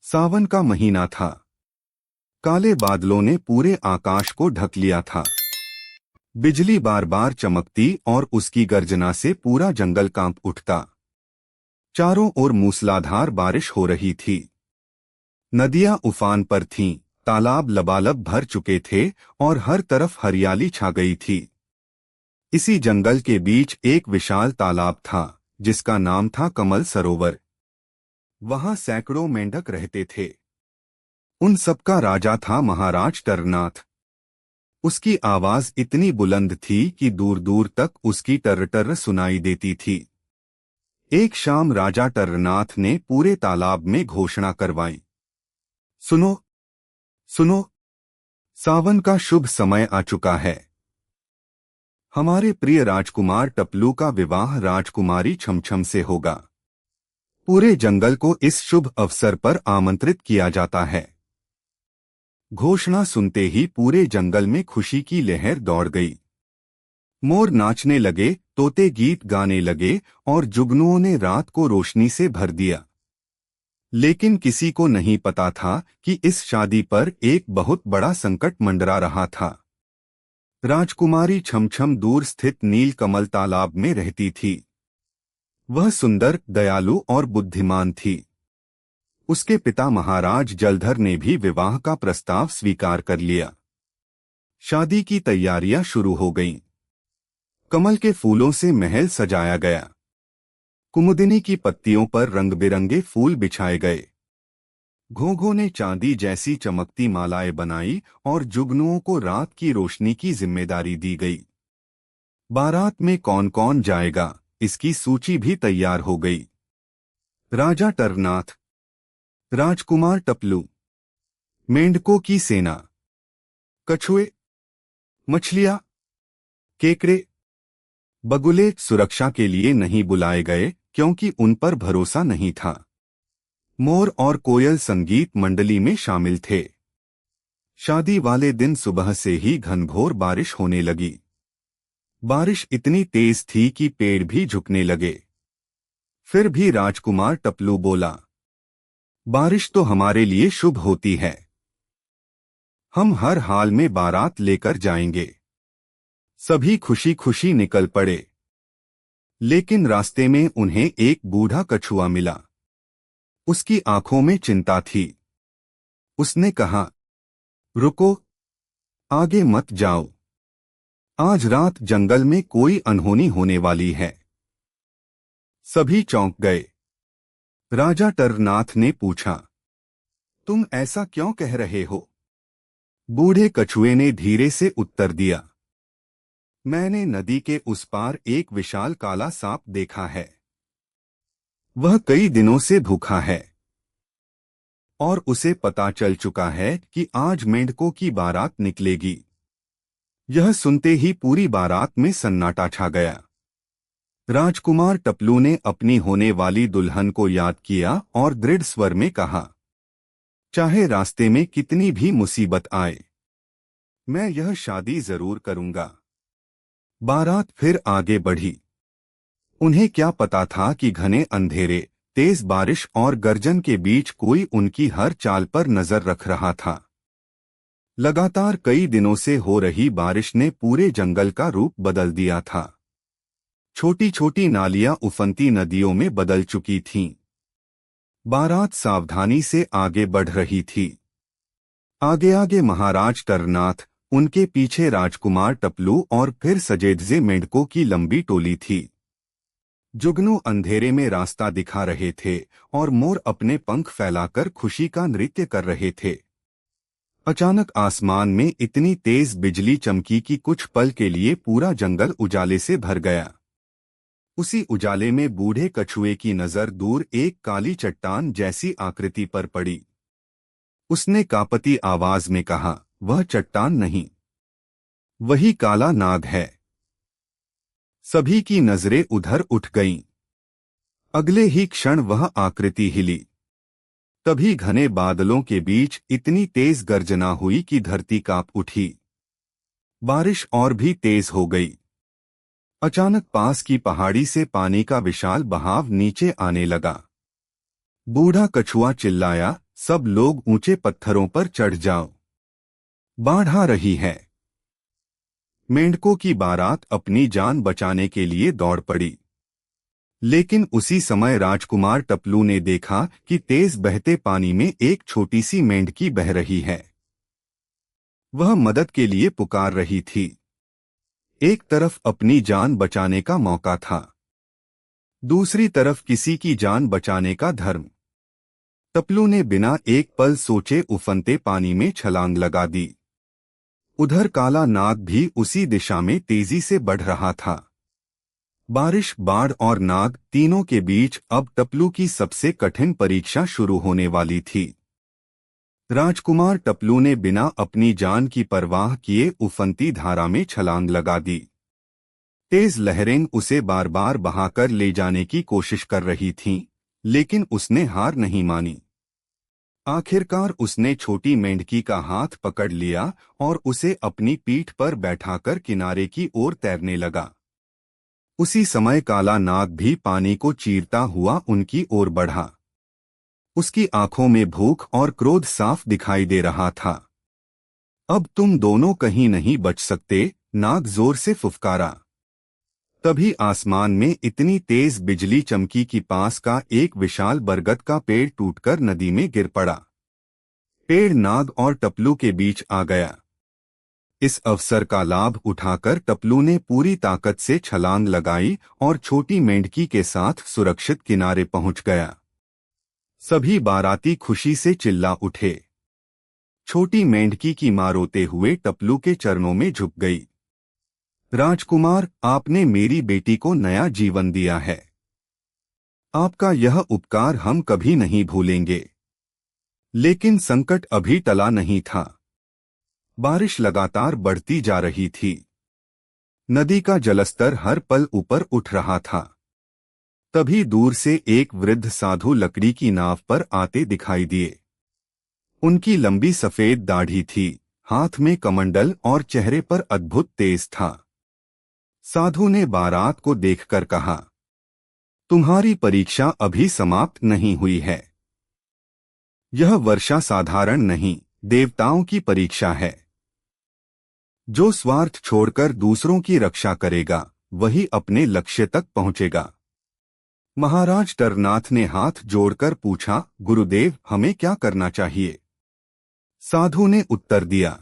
सावन का महीना था। काले बादलों ने पूरे आकाश को ढक लिया था। बिजली बार बार चमकती और उसकी गर्जना से पूरा जंगल कांप उठता। चारों ओर मूसलाधार बारिश हो रही थी। नदियां उफान पर थीं, तालाब लबालब भर चुके थे और हर तरफ हरियाली छा गई थी। इसी जंगल के बीच एक विशाल तालाब था जिसका नाम था कमल सरोवर। वहां सैकड़ों मेंढक रहते थे। उन सबका राजा था महाराज टरनाथ। उसकी आवाज इतनी बुलंद थी कि दूर दूर तक उसकी टर्र सुनाई देती थी। एक शाम राजा टरनाथ ने पूरे तालाब में घोषणा करवाई, सुनो, सुनो, सावन का शुभ समय आ चुका है। हमारे प्रिय राजकुमार टपलू का विवाह राजकुमारी छमछम से होगा। पूरे जंगल को इस शुभ अवसर पर आमंत्रित किया जाता है। घोषणा सुनते ही पूरे जंगल में खुशी की लहर दौड़ गई। मोर नाचने लगे, तोते गीत गाने लगे और जुगनुओं ने रात को रोशनी से भर दिया। लेकिन किसी को नहीं पता था कि इस शादी पर एक बहुत बड़ा संकट मंडरा रहा था। राजकुमारी छमछम दूर स्थित नील कमल तालाब में रहती थी। वह सुंदर, दयालु और बुद्धिमान थी। उसके पिता महाराज जलधर ने भी विवाह का प्रस्ताव स्वीकार कर लिया। शादी की तैयारियां शुरू हो गईं। कमल के फूलों से महल सजाया गया। कुमुदिनी की पत्तियों पर रंग बिरंगे फूल बिछाए गए। घोंघों ने चांदी जैसी चमकती मालाएं बनाई और जुगनुओं को रात की रोशनी की जिम्मेदारी दी गई। बारात में कौन कौन जाएगा, इसकी सूची भी तैयार हो गई। राजा टरनाथ, राजकुमार टपलू, मेंढकों की सेना, कछुए, मछलियां, केकड़े, बगुले सुरक्षा के लिए नहीं बुलाए गए क्योंकि उन पर भरोसा नहीं था। मोर और कोयल संगीत मंडली में शामिल थे। शादी वाले दिन सुबह से ही घनघोर बारिश होने लगी। बारिश इतनी तेज थी कि पेड़ भी झुकने लगे। फिर भी राजकुमार टपलू बोला, बारिश तो हमारे लिए शुभ होती है। हम हर हाल में बारात लेकर जाएंगे। सभी खुशी खुशी निकल पड़े। लेकिन रास्ते में उन्हें एक बूढ़ा कछुआ मिला। उसकी आंखों में चिंता थी। उसने कहा, रुको, आगे मत जाओ। आज रात जंगल में कोई अनहोनी होने वाली है। सभी चौंक गए। राजा टरनाथ ने पूछा, तुम ऐसा क्यों कह रहे हो? बूढ़े कछुए ने धीरे से उत्तर दिया, मैंने नदी के उस पार एक विशाल काला सांप देखा है। वह कई दिनों से भूखा है और उसे पता चल चुका है कि आज मेंढकों की बारात निकलेगी। यह सुनते ही पूरी बारात में सन्नाटा छा गया। राजकुमार टपलू ने अपनी होने वाली दुल्हन को याद किया और दृढ़ स्वर में कहा, चाहे रास्ते में कितनी भी मुसीबत आए, मैं यह शादी जरूर करूंगा। बारात फिर आगे बढ़ी। उन्हें क्या पता था कि घने अंधेरे, तेज बारिश और गर्जन के बीच कोई उनकी हर चाल पर नजर रख रहा था। लगातार कई दिनों से हो रही बारिश ने पूरे जंगल का रूप बदल दिया था। छोटी छोटी नालियां उफनती नदियों में बदल चुकी थीं। बारात सावधानी से आगे बढ़ रही थी। आगे आगे महाराज टरनाथ, उनके पीछे राजकुमार टपलू और फिर सजेधजे मेंढकों की लंबी टोली थी। जुगनू अंधेरे में रास्ता दिखा रहे थे और मोर अपने पंख फैलाकर खुशी का नृत्य कर रहे थे। अचानक आसमान में इतनी तेज बिजली चमकी कि कुछ पल के लिए पूरा जंगल उजाले से भर गया। उसी उजाले में बूढ़े कछुए की नजर दूर एक काली चट्टान जैसी आकृति पर पड़ी। उसने कांपती आवाज में कहा, वह चट्टान नहीं, वही काला नाग है। सभी की नजरें उधर उठ गईं। अगले ही क्षण वह आकृति हिली। तभी घने बादलों के बीच इतनी तेज गर्जना हुई कि धरती कांप उठी। बारिश और भी तेज हो गई। अचानक पास की पहाड़ी से पानी का विशाल बहाव नीचे आने लगा। बूढ़ा कछुआ चिल्लाया, सब लोग ऊंचे पत्थरों पर चढ़ जाओ, बाढ़ आ रही है। मेंढकों की बारात अपनी जान बचाने के लिए दौड़ पड़ी। लेकिन उसी समय राजकुमार टपलू ने देखा कि तेज बहते पानी में एक छोटी सी मेंढकी बह रही है। वह मदद के लिए पुकार रही थी। एक तरफ अपनी जान बचाने का मौका था, दूसरी तरफ किसी की जान बचाने का धर्म। टपलू ने बिना एक पल सोचे उफनते पानी में छलांग लगा दी। उधर काला नाग भी उसी दिशा में तेजी से बढ़ रहा था। बारिश, बाढ़ और नाग तीनों के बीच अब टपलू की सबसे कठिन परीक्षा शुरू होने वाली थी। राजकुमार टपलू ने बिना अपनी जान की परवाह किए उफनती धारा में छलांग लगा दी। तेज लहरें उसे बार बार बहाकर ले जाने की कोशिश कर रही थीं, लेकिन उसने हार नहीं मानी। आखिरकार उसने छोटी मेंढकी का हाथ पकड़ लिया और उसे अपनी पीठ पर बैठाकर किनारे की ओर तैरने लगा। उसी समय काला नाग भी पानी को चीरता हुआ उनकी ओर बढ़ा। उसकी आंखों में भूख और क्रोध साफ दिखाई दे रहा था। अब तुम दोनों कहीं नहीं बच सकते, नाग जोर से फुफकारा। तभी आसमान में इतनी तेज बिजली चमकी कि पास का एक विशाल बरगद का पेड़ टूटकर नदी में गिर पड़ा। पेड़ नाग और टपलू के बीच आ गया। इस अवसर का लाभ उठाकर टपलू ने पूरी ताकत से छलांग लगाई और छोटी मेंढकी के साथ सुरक्षित किनारे पहुंच गया। सभी बाराती खुशी से चिल्ला उठे। छोटी मेंढकी की मां रोते हुए टपलू के चरणों में झुक गई। राजकुमार, आपने मेरी बेटी को नया जीवन दिया है। आपका यह उपकार हम कभी नहीं भूलेंगे। लेकिन संकट अभी टला नहीं था। बारिश लगातार बढ़ती जा रही थी। नदी का जलस्तर हर पल ऊपर उठ रहा था। तभी दूर से एक वृद्ध साधु लकड़ी की नाव पर आते दिखाई दिए। उनकी लंबी सफेद दाढ़ी थी, हाथ में कमंडल और चेहरे पर अद्भुत तेज था। साधु ने बारात को देखकर कहा, तुम्हारी परीक्षा अभी समाप्त नहीं हुई है। यह वर्षा साधारण नहीं, देवताओं की परीक्षा है। जो स्वार्थ छोड़कर दूसरों की रक्षा करेगा, वही अपने लक्ष्य तक पहुंचेगा। महाराज टरनाथ ने हाथ जोड़कर पूछा, गुरुदेव, हमें क्या करना चाहिए? साधु ने उत्तर दिया,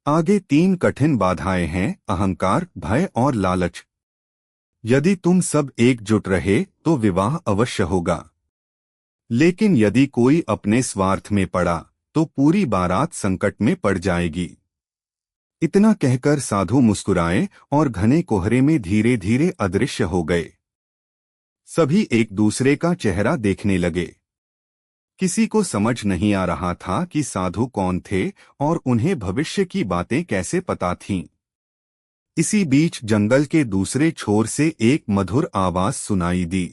आगे 3 कठिन बाधाएं हैं, अहंकार, भय और लालच। यदि तुम सब एकजुट रहे तो विवाह अवश्य होगा। लेकिन यदि कोई अपने स्वार्थ में पड़ा तो पूरी बारात संकट में पड़ जाएगी। इतना कहकर साधु मुस्कुराए और घने कोहरे में धीरे धीरे अदृश्य हो गए। सभी एक दूसरे का चेहरा देखने लगे। किसी को समझ नहीं आ रहा था कि साधु कौन थे और उन्हें भविष्य की बातें कैसे पता थीं। इसी बीच जंगल के दूसरे छोर से एक मधुर आवाज सुनाई दी।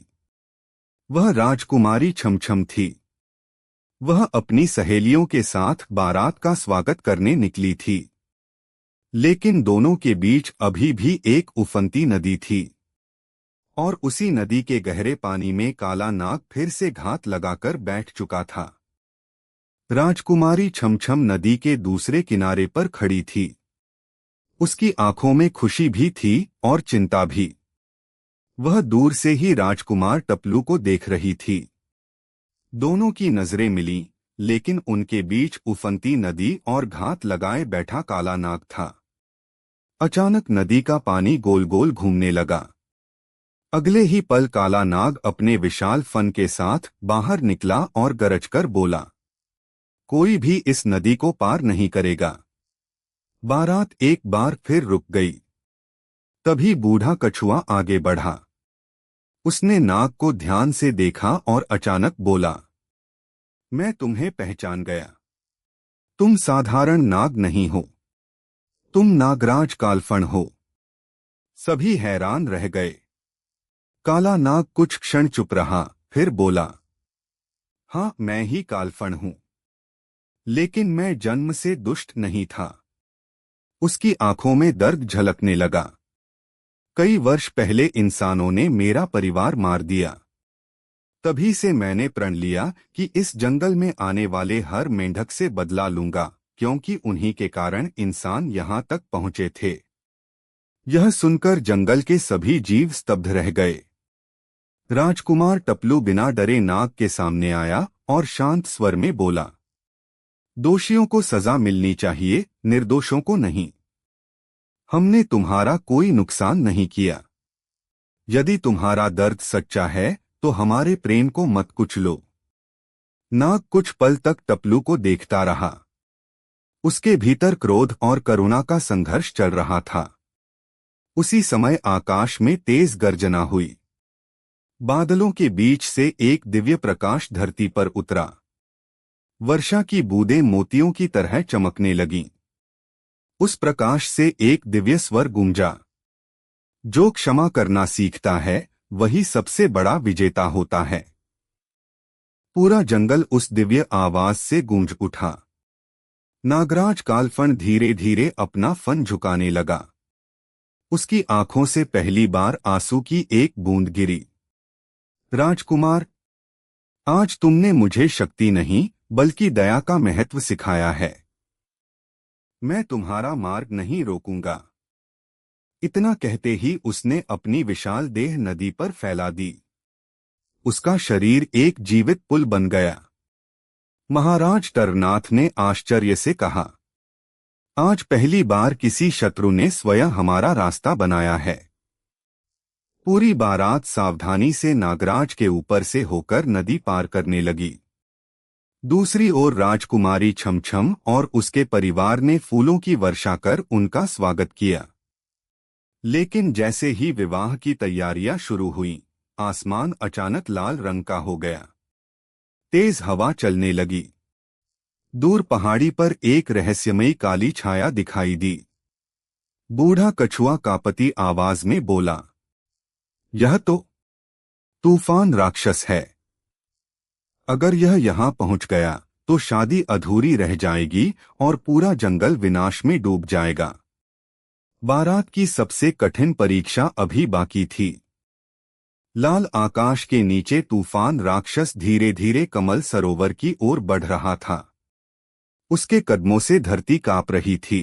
वह राजकुमारी छमछम थी। वह अपनी सहेलियों के साथ बारात का स्वागत करने निकली थी। लेकिन दोनों के बीच अभी भी एक उफनती नदी थी और उसी नदी के गहरे पानी में काला नाग फिर से घात लगाकर बैठ चुका था। राजकुमारी छमछम नदी के दूसरे किनारे पर खड़ी थी। उसकी आंखों में खुशी भी थी और चिंता भी। वह दूर से ही राजकुमार टपलू को देख रही थी। दोनों की नजरें मिलीं, लेकिन उनके बीच उफनती नदी और घात लगाए बैठा काला नाग था। अचानक नदी का पानी गोल गोल घूमने लगा। अगले ही पल काला नाग अपने विशाल फन के साथ बाहर निकला और गरजकर बोला, कोई भी इस नदी को पार नहीं करेगा। बारात एक बार फिर रुक गई। तभी बूढ़ा कछुआ आगे बढ़ा। उसने नाग को ध्यान से देखा और अचानक बोला, मैं तुम्हें पहचान गया। तुम साधारण नाग नहीं हो, तुम नागराज कालफण हो। सभी हैरान रह गए। काला नाग कुछ क्षण चुप रहा, फिर बोला, हाँ, मैं ही कालफण हूं, लेकिन मैं जन्म से दुष्ट नहीं था। उसकी आंखों में दर्द झलकने लगा। कई वर्ष पहले इंसानों ने मेरा परिवार मार दिया। तभी से मैंने प्रण लिया कि इस जंगल में आने वाले हर मेंढक से बदला लूंगा, क्योंकि उन्हीं के कारण इंसान यहाँ तक पहुँचे थे। यह सुनकर जंगल के सभी जीव स्तब्ध रह गए। राजकुमार टपलू बिना डरे नाग के सामने आया और शांत स्वर में बोला, दोषियों को सजा मिलनी चाहिए, निर्दोषों को नहीं। हमने तुम्हारा कोई नुकसान नहीं किया। यदि तुम्हारा दर्द सच्चा है तो हमारे प्रेम को मत कुचलो। नाग कुछ पल तक टपलू को देखता रहा। उसके भीतर क्रोध और करुणा का संघर्ष चल रहा था। उसी समय आकाश में तेज गर्जना हुई। बादलों के बीच से एक दिव्य प्रकाश धरती पर उतरा। वर्षा की बूंदें मोतियों की तरह चमकने लगीं। उस प्रकाश से एक दिव्य स्वर गूंजा, जो क्षमा करना सीखता है वही सबसे बड़ा विजेता होता है। पूरा जंगल उस दिव्य आवाज से गूंज उठा। नागराज कालफण धीरे धीरे अपना फन झुकाने लगा। उसकी आंखों से पहली बार आंसू की एक बूंद गिरी। राजकुमार, आज तुमने मुझे शक्ति नहीं बल्कि दया का महत्व सिखाया है। मैं तुम्हारा मार्ग नहीं रोकूंगा। इतना कहते ही उसने अपनी विशाल देह नदी पर फैला दी। उसका शरीर एक जीवित पुल बन गया। महाराज टरनाथ ने आश्चर्य से कहा, आज पहली बार किसी शत्रु ने स्वयं हमारा रास्ता बनाया है। पूरी बारात सावधानी से नागराज के ऊपर से होकर नदी पार करने लगी। दूसरी ओर राजकुमारी छमछम और उसके परिवार ने फूलों की वर्षा कर उनका स्वागत किया। लेकिन जैसे ही विवाह की तैयारियां शुरू हुईं, आसमान अचानक लाल रंग का हो गया। तेज हवा चलने लगी। दूर पहाड़ी पर एक रहस्यमयी काली छाया दिखाई दी। बूढ़ा कछुआ कांपती आवाज में बोला, यह तो तूफान राक्षस है। अगर यह यहाँ पहुंच गया तो शादी अधूरी रह जाएगी और पूरा जंगल विनाश में डूब जाएगा। बारात की सबसे कठिन परीक्षा अभी बाकी थी। लाल आकाश के नीचे तूफान राक्षस धीरे धीरे कमल सरोवर की ओर बढ़ रहा था। उसके कदमों से धरती कांप रही थी।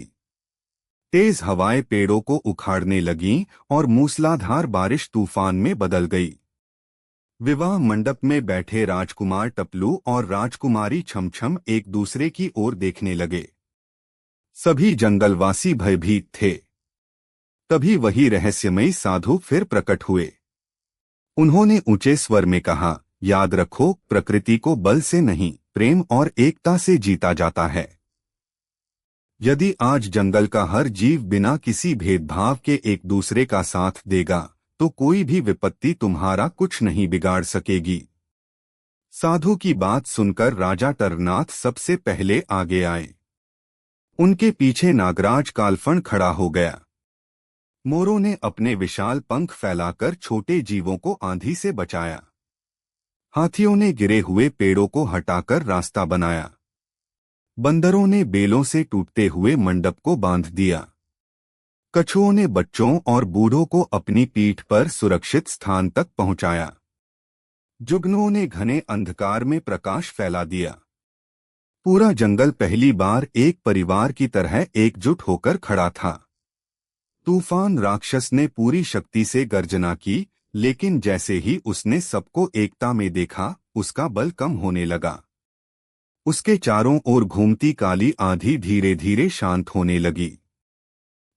तेज हवाएं पेड़ों को उखाड़ने लगीं और मूसलाधार बारिश तूफान में बदल गई। विवाह मंडप में बैठे राजकुमार टपलू और राजकुमारी छमछम एक दूसरे की ओर देखने लगे। सभी जंगलवासी भयभीत थे। तभी वही रहस्यमयी साधु फिर प्रकट हुए। उन्होंने ऊंचे स्वर में कहा, याद रखो, प्रकृति को बल से नहीं, प्रेम और एकता से जीता जाता है। यदि आज जंगल का हर जीव बिना किसी भेदभाव के एक दूसरे का साथ देगा तो कोई भी विपत्ति तुम्हारा कुछ नहीं बिगाड़ सकेगी। साधु की बात सुनकर राजा टरनाथ सबसे पहले आगे आए। उनके पीछे नागराज कालफण खड़ा हो गया। मोरों ने अपने विशाल पंख फैलाकर छोटे जीवों को आंधी से बचाया। हाथियों ने गिरे हुए पेड़ों को हटाकर रास्ता बनाया। बंदरों ने बेलों से टूटते हुए मंडप को बांध दिया। कछुओं ने बच्चों और बूढ़ों को अपनी पीठ पर सुरक्षित स्थान तक पहुंचाया। जुगनुओं ने घने अंधकार में प्रकाश फैला दिया। पूरा जंगल पहली बार एक परिवार की तरह एकजुट होकर खड़ा था। तूफान राक्षस ने पूरी शक्ति से गर्जना की, लेकिन जैसे ही उसने सबको एकता में देखा, उसका बल कम होने लगा। उसके चारों ओर घूमती काली आंधी धीरे धीरे शांत होने लगी।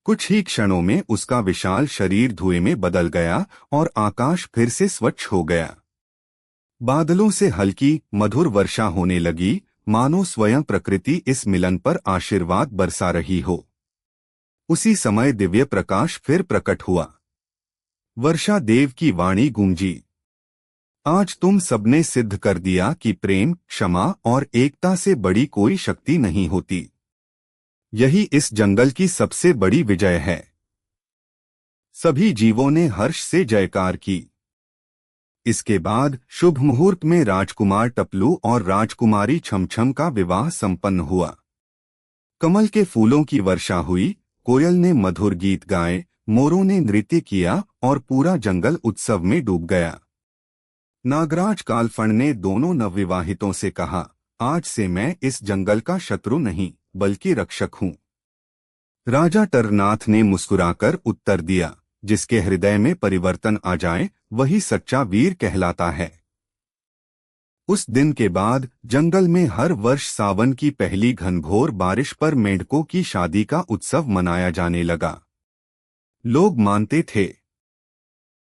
कुछ ही क्षणों में उसका विशाल शरीर धुएं में बदल गया और आकाश फिर से स्वच्छ हो गया। बादलों से हल्की मधुर वर्षा होने लगी, मानो स्वयं प्रकृति इस मिलन पर आशीर्वाद बरसा रही हो। उसी समय दिव्य प्रकाश फिर प्रकट हुआ। वर्षा देव की वाणी गूंजी, आज तुम सबने सिद्ध कर दिया कि प्रेम, क्षमा और एकता से बड़ी कोई शक्ति नहीं होती। यही इस जंगल की सबसे बड़ी विजय है। सभी जीवों ने हर्ष से जयकार की। इसके बाद शुभ मुहूर्त में राजकुमार टपलू और राजकुमारी छमछम का विवाह संपन्न हुआ। कमल के फूलों की वर्षा हुई, कोयल ने मधुर गीत गाए, मोरों ने नृत्य किया और पूरा जंगल उत्सव में डूब गया। नागराज कालफण ने दोनों नवविवाहितों से कहा, आज से मैं इस जंगल का शत्रु नहीं बल्कि रक्षक हूँ। राजा टरनाथ ने मुस्कुराकर उत्तर दिया, जिसके हृदय में परिवर्तन आ जाए वही सच्चा वीर कहलाता है। उस दिन के बाद जंगल में हर वर्ष सावन की पहली घनघोर बारिश पर मेंढकों की शादी का उत्सव मनाया जाने लगा। लोग मानते थे